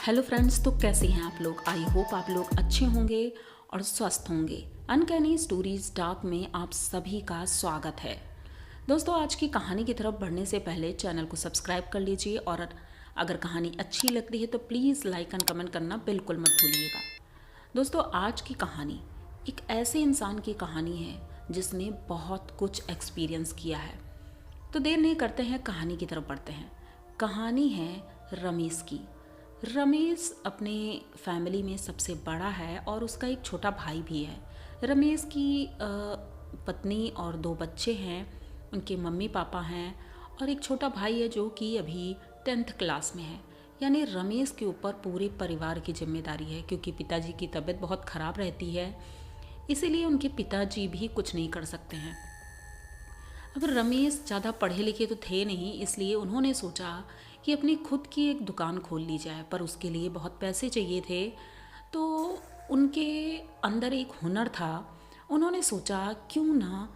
Hello friends, तो कैसे हैं आप लोग। आई होप आप लोग अच्छे होंगे और स्वस्थ होंगे। अनकैनी स्टोरीज डार्क में आप सभी का स्वागत है। दोस्तों, आज की कहानी की तरफ बढ़ने से पहले चैनल को सब्सक्राइब कर लीजिए और अगर कहानी अच्छी लगती है तो प्लीज़ लाइक एंड कमेंट करना बिल्कुल मत भूलिएगा। दोस्तों, आज की कहानी एक ऐसे इंसान की कहानी है जिसने बहुत कुछ एक्सपीरियंस किया है। तो देर नहीं करते हैं, कहानी की तरफ बढ़ते हैं। कहानी है रमेश की। रमेश अपने फैमिली में सबसे बड़ा है और उसका एक छोटा भाई भी है। रमेश की पत्नी और 2 बच्चे हैं, उनके मम्मी पापा हैं और एक छोटा भाई है जो कि अभी 10th क्लास में है। यानी रमेश के ऊपर पूरे परिवार की जिम्मेदारी है, क्योंकि पिताजी की तबीयत बहुत ख़राब रहती है, इसीलिए उनके पिताजी भी कुछ नहीं कर सकते हैं। अब रमेश ज़्यादा पढ़े लिखे तो थे नहीं, इसलिए उन्होंने सोचा कि अपनी खुद की एक दुकान खोल ली जाए, पर उसके लिए बहुत पैसे चाहिए थे। तो उनके अंदर एक हुनर था। उन्होंने सोचा क्यों ना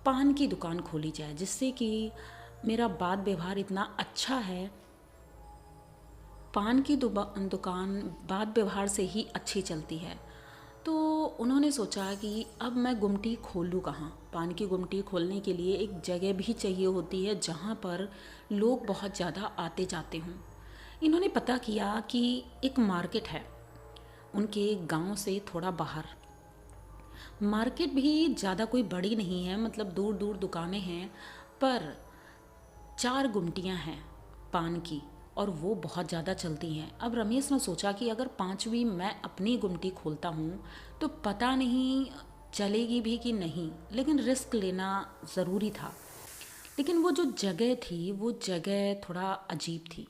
पान की दुकान खोली जाए, जिससे कि मेरा बात व्यवहार इतना अच्छा है, पान की दुकान बात व्यवहार से ही अच्छी चलती है। तो उन्होंने सोचा कि अब मैं गुमटी खोलूँ कहाँ। पान की गुमटी खोलने के लिए एक जगह भी चाहिए होती है जहाँ पर लोग बहुत ज़्यादा आते जाते हों। इन्होंने पता किया कि एक मार्केट है उनके गांव से थोड़ा बाहर। मार्केट भी ज़्यादा कोई बड़ी नहीं है, मतलब दूर दूर दुकानें हैं, पर 4 गुमटियाँ हैं पान की और वो बहुत ज़्यादा चलती हैं। अब रमेश ने सोचा कि अगर 5वीं मैं अपनी गुमटी खोलता हूँ तो पता नहीं चलेगी भी कि नहीं, लेकिन रिस्क लेना ज़रूरी था। लेकिन वो जो जगह थी वो जगह थोड़ा अजीब थी।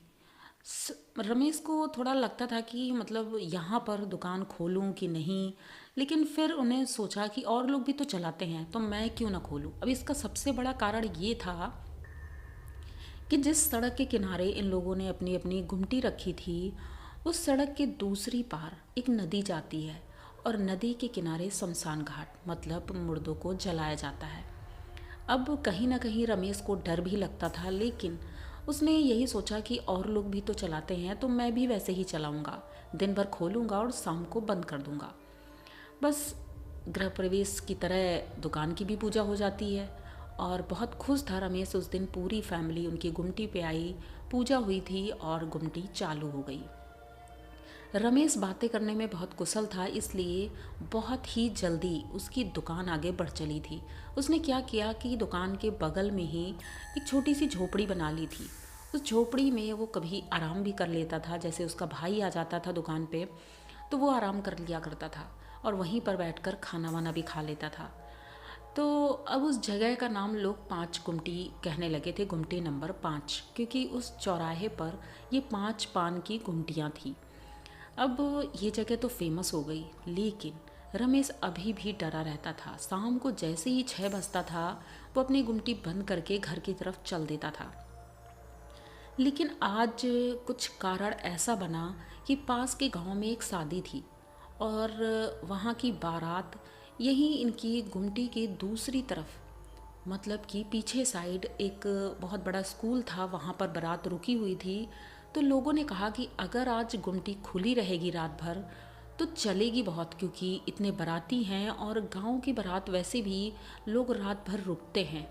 रमेश को थोड़ा लगता था कि मतलब यहाँ पर दुकान खोलूँ कि नहीं, लेकिन फिर उन्हें सोचा कि और लोग भी तो चलाते हैं तो मैं क्यों ना खोलूँ। अब इसका सबसे बड़ा कारण ये था कि जिस सड़क के किनारे इन लोगों ने अपनी अपनी गुमटी रखी थी, उस सड़क के दूसरी पार एक नदी जाती है और नदी के किनारे शमशान घाट, मतलब मुर्दों को जलाया जाता है। अब कहीं ना कहीं रमेश को डर भी लगता था, लेकिन उसने यही सोचा कि और लोग भी तो चलाते हैं तो मैं भी वैसे ही चलाऊंगा, दिन भर खोलूंगा और शाम को बंद कर दूंगा। बस गृह प्रवेश की तरह दुकान की भी पूजा हो जाती है। और बहुत खुश था रमेश उस दिन। पूरी फैमिली उनकी गुमटी पे आई, पूजा हुई थी और गुमटी चालू हो गई। रमेश बातें करने में बहुत कुशल था, इसलिए बहुत ही जल्दी उसकी दुकान आगे बढ़ चली थी। उसने क्या किया कि दुकान के बगल में ही एक छोटी सी झोपड़ी बना ली थी। उस झोपड़ी में वो कभी आराम भी कर लेता था, जैसे उसका भाई आ जाता था दुकान पे तो वो आराम कर लिया करता था और वहीं पर बैठकर खाना वाना भी खा लेता था। तो अब उस जगह का नाम लोग 5 गुमटी कहने लगे थे, गुमटी नंबर 5, क्योंकि उस चौराहे पर ये 5 पान की गुमटियाँ थी। अब ये जगह तो फेमस हो गई, लेकिन रमेश अभी भी डरा रहता था। शाम को जैसे ही 6 बजता था वो अपनी गुमटी बंद करके घर की तरफ चल देता था। लेकिन आज कुछ कारण ऐसा बना कि पास के गांव में एक शादी थी और वहाँ की बारात यहीं इनकी गुमटी के दूसरी तरफ, मतलब कि पीछे साइड एक बहुत बड़ा स्कूल था, वहाँ पर बारात रुकी हुई थी। तो लोगों ने कहा कि अगर आज गुमटी खुली रहेगी रात भर तो चलेगी बहुत, क्योंकि इतने बाराती हैं और गांव की बारात वैसे भी लोग रात भर रुकते हैं,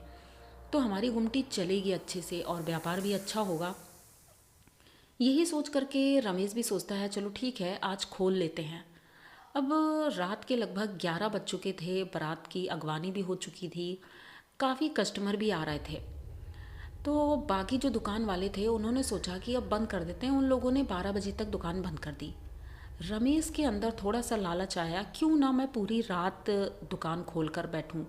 तो हमारी गुमटी चलेगी अच्छे से और व्यापार भी अच्छा होगा। यही सोच करके रमेश भी सोचता है चलो ठीक है आज खोल लेते हैं। अब रात के लगभग 11 बज चुके थे, बारात की अगवानी भी हो चुकी थी, काफ़ी कस्टमर भी आ रहे थे। तो बाकी जो दुकान वाले थे उन्होंने सोचा कि अब बंद कर देते हैं। उन लोगों ने 12 बजे तक दुकान बंद कर दी। रमेश के अंदर थोड़ा सा लालच आया, क्यों ना मैं पूरी रात दुकान खोल कर बैठूं,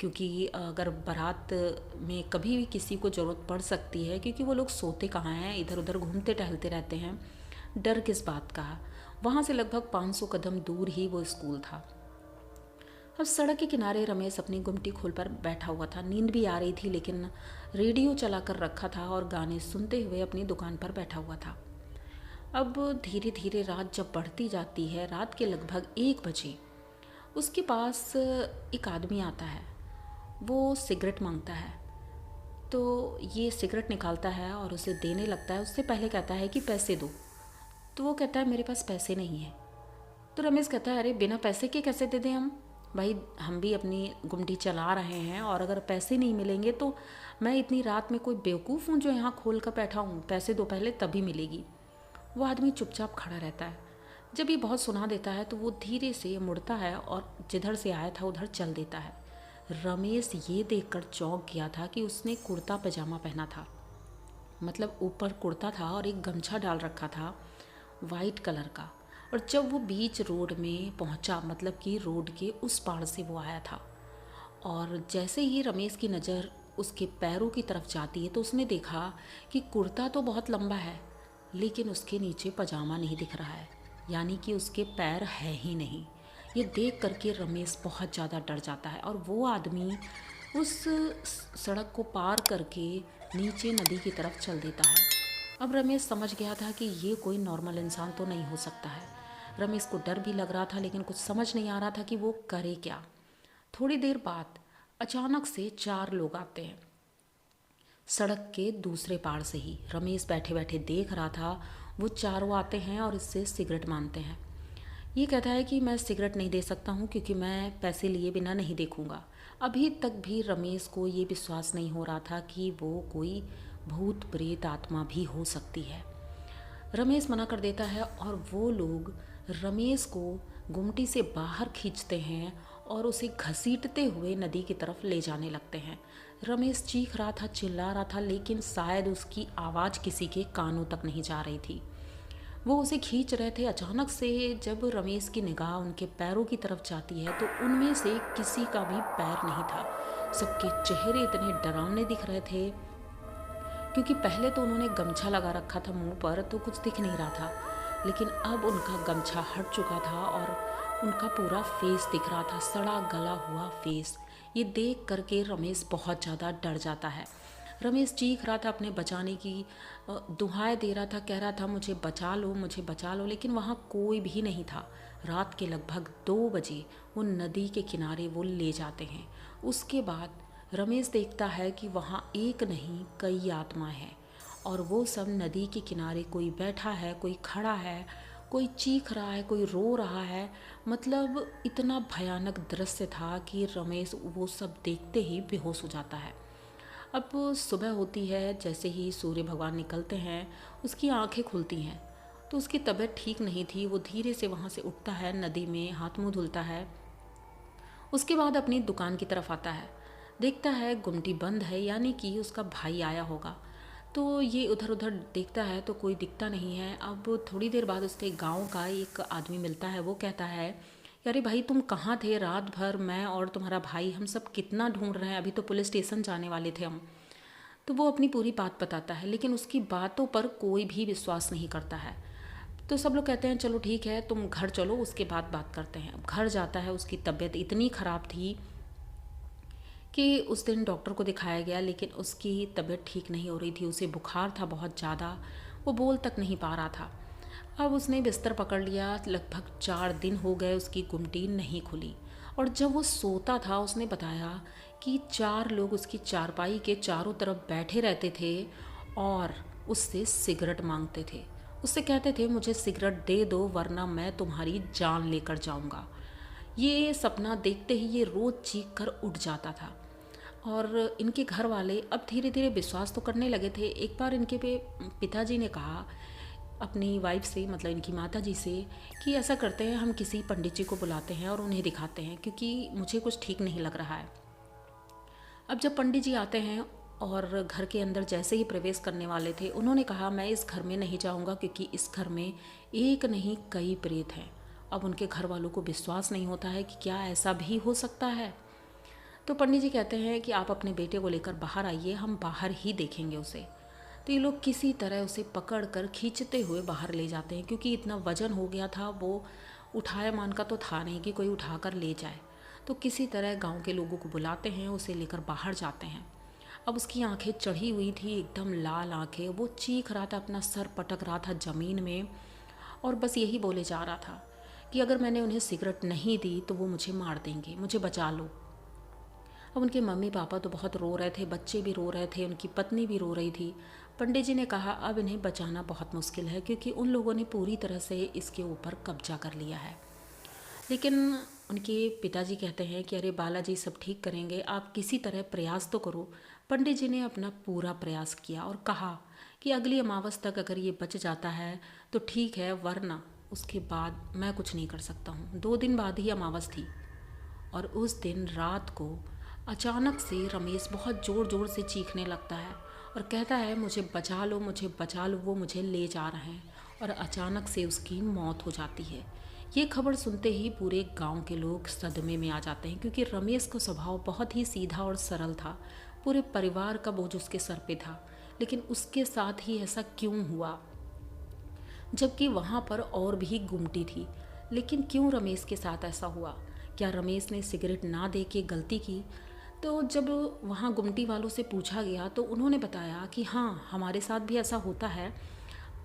क्योंकि अगर बारात में कभी भी किसी को ज़रूरत पड़ सकती है, क्योंकि वो लोग सोते कहाँ हैं, इधर उधर घूमते टहलते रहते हैं। डर किस बात का। वहाँ से लगभग 500 कदम दूर ही वो स्कूल था। अब सड़क के किनारे रमेश अपनी गुमटी खोल पर बैठा हुआ था। नींद भी आ रही थी, लेकिन रेडियो चला कर रखा था और गाने सुनते हुए अपनी दुकान पर बैठा हुआ था। अब धीरे धीरे रात जब बढ़ती जाती है, रात के लगभग 1 बजे उसके पास एक आदमी आता है। वो सिगरेट मांगता है, तो ये सिगरेट निकालता है और उसे देने लगता है। उससे पहले कहता है कि पैसे दो। तो वो कहता है मेरे पास पैसे नहीं है। तो रमेश कहता है अरे बिना पैसे के कैसे दे दें हम, भाई हम भी अपनी गुमटी चला रहे हैं और अगर पैसे नहीं मिलेंगे तो मैं इतनी रात में कोई बेवकूफ़ हूँ जो यहाँ खोल कर बैठा हूँ, पैसे दो पहले तभी मिलेगी। वो आदमी चुपचाप खड़ा रहता है। जब ये बहुत सुना देता है तो वो धीरे से मुड़ता है और जिधर से आया था उधर चल देता है। रमेश ये देखकर चौंक गया था कि उसने कुर्ता पजामा पहना था, मतलब ऊपर कुर्ता था और एक गमछा डाल रखा था वाइट कलर का। और जब वो बीच रोड में पहुंचा, मतलब कि रोड के उस पार से वो आया था, और जैसे ही रमेश की नज़र उसके पैरों की तरफ जाती है तो उसने देखा कि कुर्ता तो बहुत लंबा है लेकिन उसके नीचे पजामा नहीं दिख रहा है, यानी कि उसके पैर है ही नहीं। ये देख करके रमेश बहुत ज़्यादा डर जाता है और वो आदमी उस सड़क को पार करके नीचे नदी की तरफ चल देता है। अब रमेश समझ गया था कि ये कोई नॉर्मल इंसान तो नहीं हो सकता है। रमेश को डर भी लग रहा था लेकिन कुछ समझ नहीं आ रहा था कि वो करे क्या। थोड़ी देर बाद अचानक से 4 लोग आते हैं सड़क के दूसरे पार से ही। रमेश बैठे बैठे देख रहा था, वो चारों आते हैं और इससे सिगरेट मांगते हैं। ये कहता है कि मैं सिगरेट नहीं दे सकता हूँ क्योंकि मैं पैसे लिए बिना नहीं देखूँगा। अभी तक भी रमेश को ये विश्वास नहीं हो रहा था कि वो कोई भूत प्रेत आत्मा भी हो सकती है। रमेश मना कर देता है और वो लोग रमेश को गुमटी से बाहर खींचते हैं और उसे घसीटते हुए नदी की तरफ ले जाने लगते हैं। रमेश चीख रहा था, चिल्ला रहा था, लेकिन शायद उसकी आवाज़ किसी के कानों तक नहीं जा रही थी। वो उसे खींच रहे थे। अचानक से जब रमेश की निगाह उनके पैरों की तरफ जाती है तो उनमें से किसी का भी पैर नहीं था। सबके चेहरे इतने डरावने दिख रहे थे क्योंकि पहले तो उन्होंने गमछा लगा रखा था मुंह पर तो कुछ दिख नहीं रहा था, लेकिन अब उनका गमछा हट चुका था और उनका पूरा फेस दिख रहा था, सड़ा गला हुआ फेस। ये देख करके रमेश बहुत ज़्यादा डर जाता है। रमेश चीख रहा था अपने बचाने की, दुहाई दे रहा था, कह रहा था मुझे बचा लो, मुझे बचा लो, लेकिन वहाँ कोई भी नहीं था। रात के लगभग 2 बजे वो नदी के किनारे वो ले जाते हैं। उसके बाद रमेश देखता है कि वहाँ एक नहीं कई आत्माएं हैं और वो सब नदी के किनारे, कोई बैठा है, कोई खड़ा है, कोई चीख रहा है, कोई रो रहा है। मतलब इतना भयानक दृश्य था कि रमेश वो सब देखते ही बेहोश हो जाता है। अब सुबह होती है, जैसे ही सूर्य भगवान निकलते हैं उसकी आंखें खुलती हैं तो उसकी तबीयत ठीक नहीं थी। वो धीरे से वहाँ से उठता है, नदी में हाथ मुंह धुलता है, उसके बाद अपनी दुकान की तरफ आता है। देखता है गुमटी बंद है, यानी कि उसका भाई आया होगा। तो ये उधर उधर देखता है तो कोई दिखता नहीं है। अब थोड़ी देर बाद उसके गांव का एक आदमी मिलता है। वो कहता है अरे भाई तुम कहाँ थे रात भर, मैं और तुम्हारा भाई हम सब कितना ढूंढ रहे हैं, अभी तो पुलिस स्टेशन जाने वाले थे हम। तो वो अपनी पूरी बात बताता है लेकिन उसकी बातों पर कोई भी विश्वास नहीं करता है। तो सब लोग कहते हैं चलो ठीक है तुम घर चलो, उसके बाद बात करते हैं। अब घर जाता है, उसकी तबीयत इतनी ख़राब थी कि उस दिन डॉक्टर को दिखाया गया लेकिन उसकी तबीयत ठीक नहीं हो रही थी। उसे बुखार था बहुत ज़्यादा, वो बोल तक नहीं पा रहा था। अब उसने बिस्तर पकड़ लिया। लगभग 4 दिन हो गए उसकी गुमटी नहीं खुली और जब वो सोता था उसने बताया कि 4 लोग उसकी चारपाई के चारों तरफ बैठे रहते थे और उससे सिगरेट मांगते थे। उससे कहते थे मुझे सिगरेट दे दो वरना मैं तुम्हारी जान लेकर जाऊंगा। ये सपना देखते ही ये रोज़ चीख कर उठ जाता था और इनके घर वाले अब धीरे धीरे विश्वास तो करने लगे थे। एक बार इनके पिताजी ने कहा अपनी वाइफ से, मतलब इनकी माता जी से, कि ऐसा करते हैं हम किसी पंडित जी को बुलाते हैं और उन्हें दिखाते हैं क्योंकि मुझे कुछ ठीक नहीं लग रहा है। अब जब पंडित जी आते हैं और घर के अंदर जैसे ही प्रवेश करने वाले थे उन्होंने कहा मैं इस घर में नहीं जाऊंगा क्योंकि इस घर में एक नहीं कई प्रेत हैं। अब उनके घर वालों को विश्वास नहीं होता है कि क्या ऐसा भी हो सकता है। तो पंडित जी कहते हैं कि आप अपने बेटे को लेकर बाहर आइए, हम बाहर ही देखेंगे उसे। तो ये लोग किसी तरह उसे पकड़ कर खींचते हुए बाहर ले जाते हैं क्योंकि इतना वजन हो गया था, वो उठाया मान का तो था नहीं कि कोई उठा कर ले जाए। तो किसी तरह गांव के लोगों को बुलाते हैं, उसे लेकर बाहर जाते हैं। अब उसकी आंखें चढ़ी हुई थी, एकदम लाल आंखें। वो चीख रहा था, अपना सर पटक रहा था ज़मीन में और बस यही बोले जा रहा था कि अगर मैंने उन्हें सिगरेट नहीं दी तो वो मुझे मार देंगे, मुझे बचा लो। अब उनके मम्मी पापा तो बहुत रो रहे थे, बच्चे भी रो रहे थे, उनकी पत्नी भी रो रही थी। पंडित जी ने कहा अब इन्हें बचाना बहुत मुश्किल है क्योंकि उन लोगों ने पूरी तरह से इसके ऊपर कब्जा कर लिया है। लेकिन उनके पिताजी कहते हैं कि अरे बालाजी सब ठीक करेंगे, आप किसी तरह प्रयास तो करो। पंडित जी ने अपना पूरा प्रयास किया और कहा कि अगली अमावस तक अगर ये बच जाता है तो ठीक है, वरना उसके बाद मैं कुछ नहीं कर सकता हूँ। 2 दिन बाद ही अमावस थी और उस दिन रात को अचानक से रमेश बहुत ज़ोर ज़ोर से चीखने लगता है और कहता है मुझे बचा लो, मुझे बचा लो, वो मुझे ले जा रहे हैं। और अचानक से उसकी मौत हो जाती है। ये खबर सुनते ही पूरे गांव के लोग सदमे में आ जाते हैं क्योंकि रमेश का स्वभाव बहुत ही सीधा और सरल था। पूरे परिवार का बोझ उसके सर पे था, लेकिन उसके साथ ही ऐसा क्यों हुआ, जबकि वहाँ पर और भी गुमटी थी। लेकिन क्यों रमेश के साथ ऐसा हुआ? क्या रमेश ने सिगरेट ना दे के गलती की? तो जब वहाँ गुमटी वालों से पूछा गया तो उन्होंने बताया कि हाँ, हमारे साथ भी ऐसा होता है।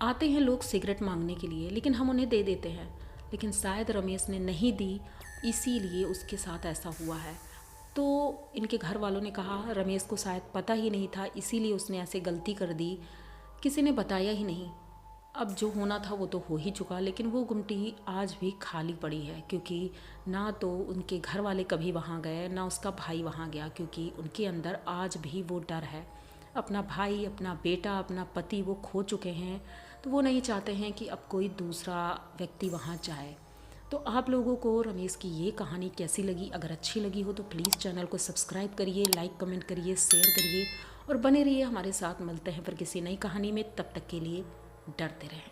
आते हैं लोग सिगरेट मांगने के लिए, लेकिन हम उन्हें दे देते हैं। लेकिन शायद रमेश ने नहीं दी, इसीलिए उसके साथ ऐसा हुआ है। तो इनके घर वालों ने कहा रमेश को शायद पता ही नहीं था, इसीलिए उसने ऐसे गलती कर दी, किसी ने बताया ही नहीं। अब जो होना था वो तो हो ही चुका, लेकिन वो गुमटी आज भी खाली पड़ी है क्योंकि ना तो उनके घर वाले कभी वहाँ गए, ना उसका भाई वहाँ गया, क्योंकि उनके अंदर आज भी वो डर है। अपना भाई, अपना बेटा, अपना पति वो खो चुके हैं, तो वो नहीं चाहते हैं कि अब कोई दूसरा व्यक्ति वहाँ जाए। तो आप लोगों को रमेश की ये कहानी कैसी लगी? अगर अच्छी लगी हो तो प्लीज़ चैनल को सब्सक्राइब करिए, लाइक कमेंट करिए, शेयर करिए और बने रहिए हमारे साथ। मिलते हैं फिर किसी नई कहानी में, तब तक के लिए डरते रहें।